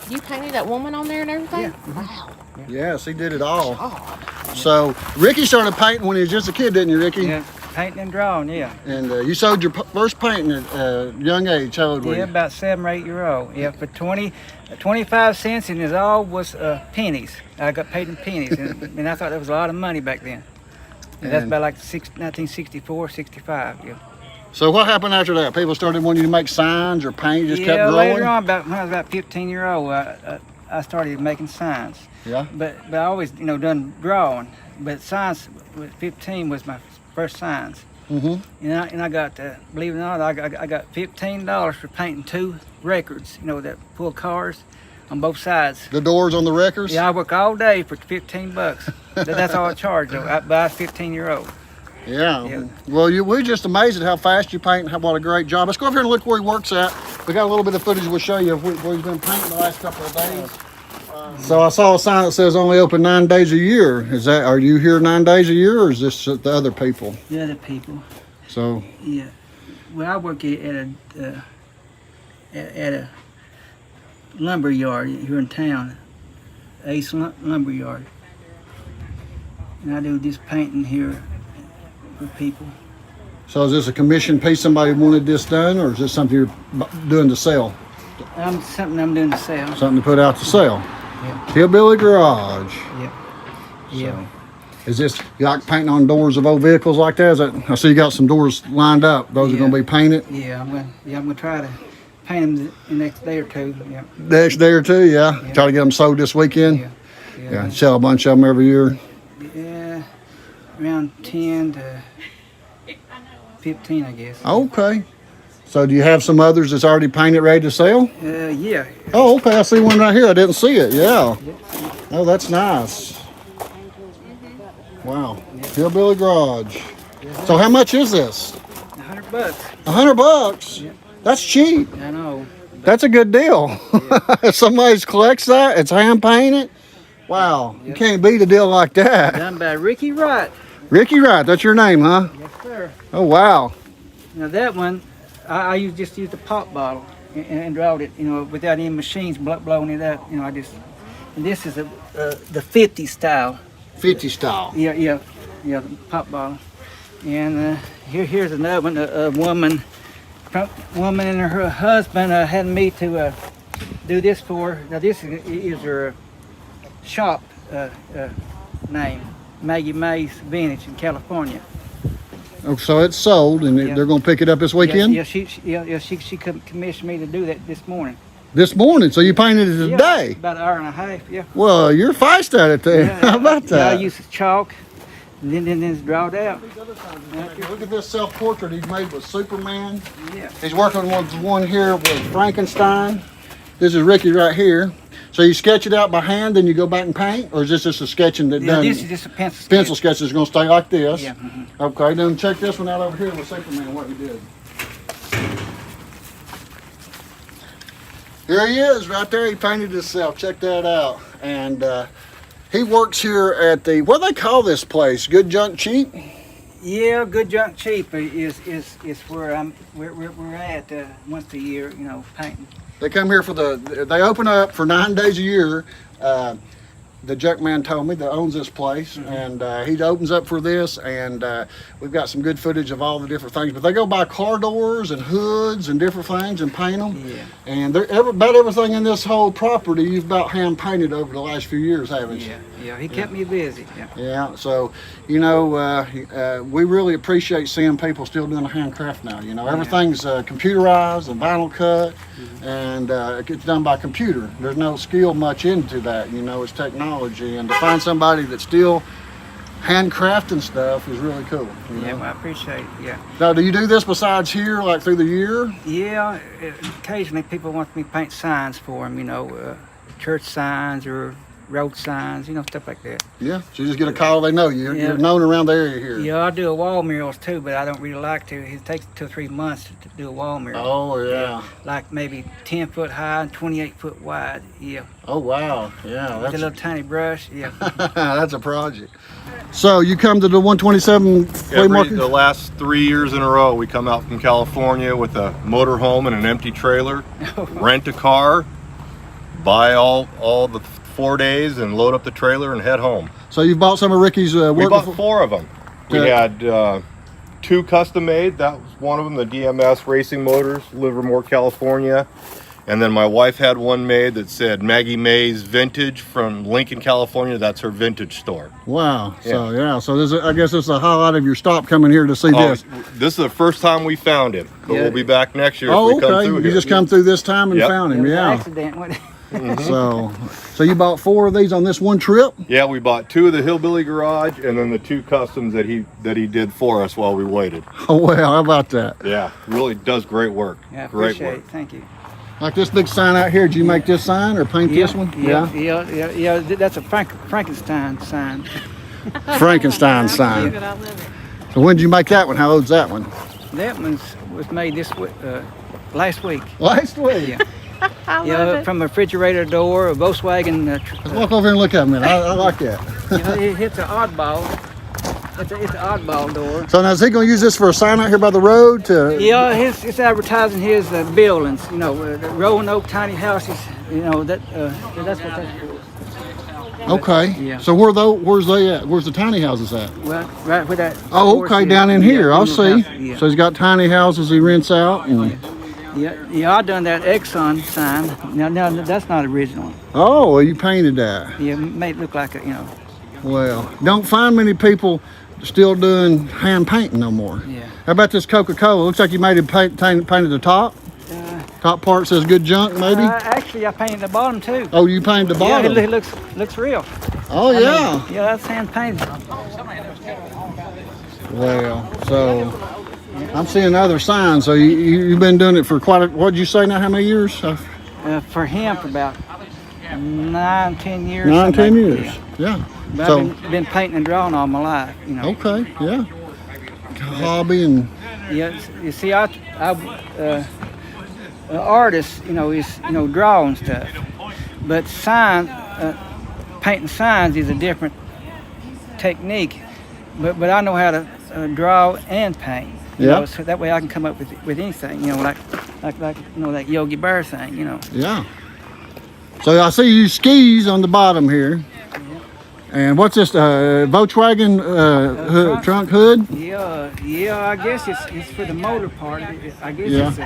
You painted that woman on there and everything? Yeah. Wow. Yes, he did it all. So, Ricky started painting when he was just a kid, didn't you, Ricky? Yeah, painting and drawing, yeah. And you sold your first painting at a young age. How old were you? Yeah, about 7 or 8 years old. Yeah, for 25 cents, and it all was pennies. I got paid in pennies, and I thought that was a lot of money back then. And that's about like 1964, 65, yeah. So what happened after that? People started wanting you to make signs or paint, you just kept growing? Later on, when I was about 15 years old, I started making signs. Yeah? But I always, done drawing. But signs, with 15 was my first signs. Mm-hmm. And I got, believe it or not, I got $15 for painting 2 records, that pull cars on both sides. The doors on the records? Yeah, I work all day for $15. That's all I charge, though. But I was 15-year-old. Yeah. Well, we're just amazed at how fast you paint and what a great job. Let's go over here and look where he works at. We got a little bit of footage we'll show you of where he's been painting the last couple of days. So I saw a sign that says only open 9 days a year. Are you here 9 days a year, or is this the other people? The other people. So. Yeah. Well, I work at a lumber yard here in town, Ace Lumber Yard, and I do this painting here for people. So is this a commission piece? Somebody wanted this done, or is this something you're doing to sell? Something I'm doing to sell. Something to put out to sell. Yeah. Hillbilly Garage. Yep. Yeah. Is this, you like painting on doors of old vehicles like that? I see you got some doors lined up. Those are going to be painted? Yeah, I'm gonna try to paint them the next day or two. Yeah. Next day or two, yeah. Try to get them sold this weekend. Yeah. Sell a bunch of them every year. Yeah, around 10 to 15, I guess. Okay. So do you have some others that's already painted, ready to sell? Yeah. Oh, okay. I see one right here. I didn't see it. Yeah. Oh, that's nice. Wow. Hillbilly Garage. So how much is this? $100. $100? Yeah. That's cheap. I know. That's a good deal. If somebody collects that, it's hand painted. Wow. You can't beat a deal like that. Done by Ricky Wright. Ricky Wright, that's your name, huh? Yes, sir. Oh, wow. Now that one, I just used a pop bottle and drawed it, without any machines blowing it up. And this is the 50 style. 50 style. Yeah, the pop bottle. And here's another one. A woman and her husband had me to do this for her. Now this is her shop name, Maggie May's Vintage in California. Oh, so it's sold, and they're going to pick it up this weekend? Yeah, she commissioned me to do that this morning. This morning? So you painted it today? About an hour and a half, yeah. Well, you're fast at it there. How about that? I use chalk, and then it's drawed out. Look at this self-portrait he's made with Superman. Yeah. He's working with one here with Frankenstein. This is Ricky right here. So you sketch it out by hand, then you go back and paint? Or is this just a sketching that done? This is just a pencil sketch. Pencil sketch is going to stay like this? Yeah. Okay, then check this one out over here with Superman, what he did. Here he is, right there. He painted himself. Check that out. And he works here at the, what do they call this place? Good Junk Cheap? Yeah, Good Junk Cheap is where we're at once a year, painting. They come here they open up for 9 days a year. The junk man told me that owns this place, and he opens up for this, and we've got some good footage of all the different things. But they go buy car doors and hoods and different things and paint them. Yeah. And about everything in this whole property you've about hand painted over the last few years, haven't you? Yeah. He kept me busy. Yeah. So we really appreciate seeing people still doing a handcraft now. Everything's computerized and vinyl cut, and it's done by computer. There's no skill much into that. It's technology, and to find somebody that still handcrafting stuff is really cool. You Yeah, know? well, I appreciate it. Yeah. Now, do you do this besides here, like through the year? Yeah, occasionally people want me to paint signs for them, you know, church signs or road signs, you know, stuff like that. Yeah, so you just get a call, they know you. Yeah. You're known around the area here. Yeah, I do wall murals too, but I don't really like to. It takes 2 or 3 months to do a wall mural. Oh, yeah. Like maybe 10 foot high and 28 foot wide. Yeah. Oh, wow. Yeah, With a that's little tiny brush. Yeah. that's a project. So you come to the 127 flea market? The last 3 years in a row, we come out from California with a motor home and an empty trailer, rent a car, buy all the 4 days and load up the trailer and head home. So you bought some of Ricky's work? We bought 4 of them. We had 2 custom made. That was one of them, the DMS Racing Motors, Livermore, California. And then my wife had one made that said Maggie May's Vintage from Lincoln, California. That's her vintage store. Wow. Yeah. So yeah. So this is, I guess this is a highlight of your stop coming here to see this. This is the first time we found him, but we'll be back next year Oh, if we come okay. through You here. just come through this time and Yep. found him. It was an Yeah. accident, wasn't it? So you bought 4 of these on this one trip? Yeah, we bought 2 of the Hillbilly Garage and then the 2 customs that he did for us while we waited. Oh well, how about that? Yeah, really does great work. Yeah, I Great appreciate work. it. Thank you. Like this big sign out here. Did you make this sign or paint this one? Yeah. That's a Frankenstein sign. Frankenstein sign. So when did you make that one? How old's that one? That one was made last week. Last week. Yeah. Yeah, from a refrigerator door, a Volkswagen. Let's walk over here and look at me. I like that. You know, it's an oddball. It's an oddball door. So now is he going to use this for a sign out here by the road? Yeah, it's advertising his buildings. You know, the rolling oak tiny houses. You know that's what that's for. Okay. Yeah. So where's they at? Where's the tiny houses at? Well, right where that. Oh, horse okay, is. down in here. Yeah, I'll in the see. house, yeah. So he's got tiny houses he rents out. And... Yeah, I done that Exxon sign. Now that's not original. Oh, well, you painted that. Yeah, made it look like a, you know. Well, don't find many people still doing hand painting no more. Yeah. How about this Coca-Cola? Looks like you made it painted the top. Top part says good junk, maybe. Actually, I painted the bottom too. Oh, you painted the bottom. Yeah, it looks real. Oh yeah. Yeah, that's hand painted. Well, so I'm seeing other signs. So you've been doing it for what'd you say now? How many years? For him, for about 9, 10 years. 9, 10 years. Yeah. Yeah. But So I've been painting and drawing all my life, you know. okay, yeah. Hobby and Yeah, you see, an artist, you know, is drawing stuff, but painting signs is a different technique. But I know how to draw and paint. You know, so that way I can come up with anything. You know, like that Yogi Bear thing. You know. yeah. So I see you skis on the bottom here. And what's this? Volkswagen trunk hood? Yeah. I guess it's for the motor part. I guess Yeah. it's.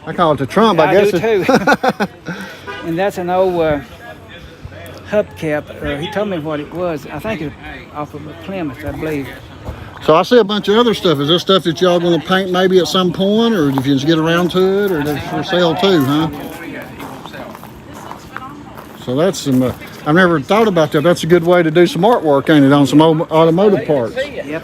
I call it the trunk. I guess do too. And that's an old hubcap. He told me what it was. I think it's off of a Plymouth, I believe. So I see a bunch of other stuff. Is this stuff that y'all going to paint maybe at some point, or if you just get around to it, or that's for sale too, huh? So that's some. I've never thought about that. That's a good way to do some artwork, ain't it, on some automotive parts? Yeah,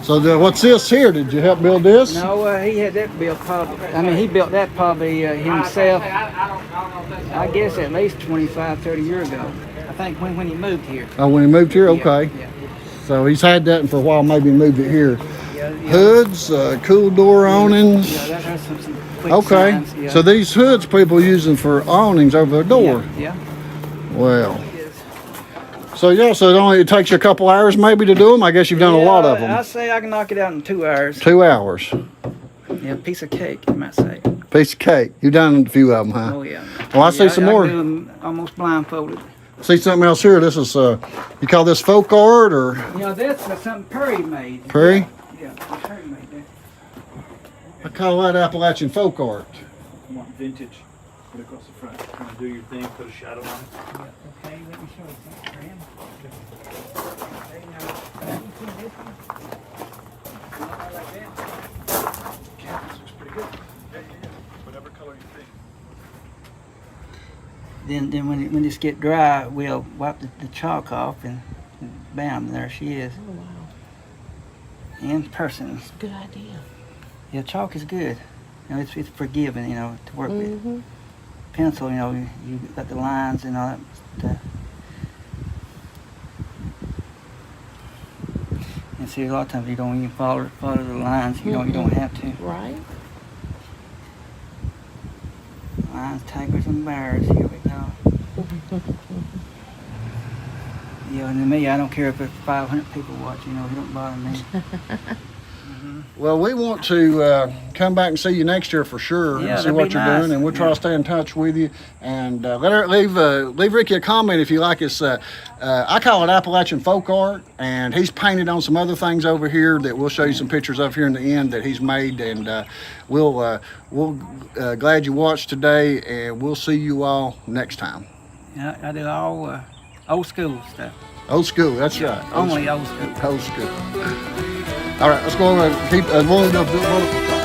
so what's this here? Did you help build this? No, he had that built probably. I mean, he built that probably himself. I guess at least 25, 30 years ago. I think when he moved here. Oh, when he moved here? Okay. Yeah. So he's had that for a while, maybe moved it here. Hoods, cool door awnings. Yeah, that's some quick Okay. signs, yeah. So these hoods people using for awnings over their door. Yeah. Well. So yeah, so it takes you a couple hours maybe to do them. I guess you've done a lot of them. I say I can knock it out in 2 hours. 2 hours. Yeah, piece of cake, you might say. Piece of cake. You've done a few of them, huh? Oh yeah. Well, I see some I more. do them almost blindfolded. See something else here. This is you call this folk art or Yeah, that's something Perry made. Perry? Yeah, Perry made that. I call that Appalachian folk art. You want vintage? Put it across the front. You want to do your thing, put a shadow on it. Okay, let me show you something for him. This looks pretty good. Yeah. Whatever color you think. Then when this get dry, we'll wipe the chalk off and bam, there she is. Oh, wow. In person. That's a good idea. Yeah, chalk is good. You know, it's forgiving, you know, to work Mm-hmm. with. Pencil, you know, you got the lines and all that stuff. And see, a lot of times you don't even follow the lines. You don't have to. Right. Lines, taggers, and bars. Here we go. Yeah, and to me, I don't care if it's 500 people watching. You know, it don't bother me. Well, we want to come back and see you next year for sure, Yeah, and see that'd what be you're nice. doing, and we'll try to stay in touch with you. And leave Ricky a comment if you like. It's I call it Appalachian folk art, and he's painted on some other things over here that we'll show you some pictures of here in the end that he's made. And we'll glad you watched today, and we'll see you all next time. Yeah, I do all old school stuff. Old school, that's right. Only old school. Old school. All right, let's go over and keep.